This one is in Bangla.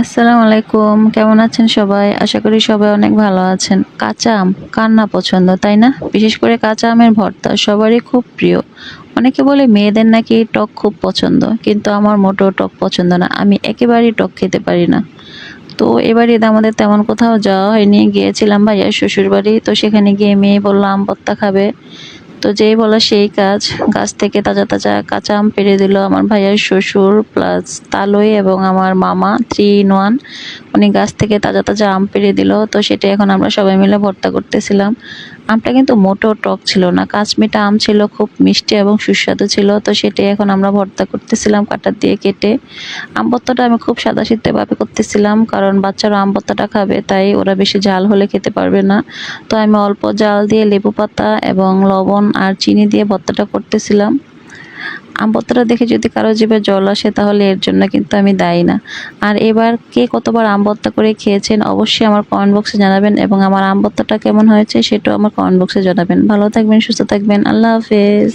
আসসালামু আলাইকুম, কেমন আছেন সবাই? আশা করি সবাই অনেক ভালো আছেন। কাঁচা আম কার না পছন্দ, তাই না? বিশেষ করে কাঁচা আমের ভর্তা সবারই খুব প্রিয়। অনেকে বলে মেয়েদের নাকি টক খুব পছন্দ, কিন্তু আমার মোটেও টক পছন্দ না। আমি একেবারেই টক খেতে পারি না। তো এবার ঈদে আমাদের তেমন কোথাও যাওয়া হয়নি, গিয়েছিলাম ভাইয়ার শ্বশুর বাড়ি। তো সেখানে গিয়ে মেয়ে বলল আম ভর্তা খাবে। তো যেই বলা সেই কাজ, গাছ থেকে তাজা তাজা কাঁচা আম পেড়ে দিল আমার ভাইয়ার শ্বশুর প্লাস তালই এবং আমার মামা, 3 in 1। উনি গাছ থেকে তাজা তাজা আম পেড়ে দিল। তো সেটা এখন আমরা সবাই মিলে ভর্তা করতেছিলাম। আমটা কিন্তু মোটেও টক ছিল না, কাঁচমিঠা আম ছিল, খুব মিষ্টি এবং সুস্বাদু ছিল। তো সেটাই এখন আমরা ভর্তা করতেছিলাম কাঁটা দিয়ে কেটে। আম ভর্তাটা আমি খুব সাদাসিধেভাবে করতেছিলাম, কারণ বাচ্চারা আম ভর্তাটা খাবে, তাই ওরা বেশি ঝাল হলে খেতে পারবে না। তো আমি অল্প জাল দিয়ে লেবু পাতা এবং লবণ আর চিনি দিয়ে ভর্তাটা করতেছিলাম। আম ভর্তাটা দেখে যদি কারো জিভে জল আসে তাহলে এর জন্য কিন্তু আমি দায়ী না। আর এবার কে কতবার আম ভর্তা করে খেয়েছেন অবশ্যই আমার কমেন্ট বক্সে জানাবেন, এবং আমার আম ভর্তাটা কেমন হয়েছে সেটাও আমার কমেন্ট বক্সে জানাবেন। ভালো থাকবেন, সুস্থ থাকবেন, আল্লাহ হাফেজ।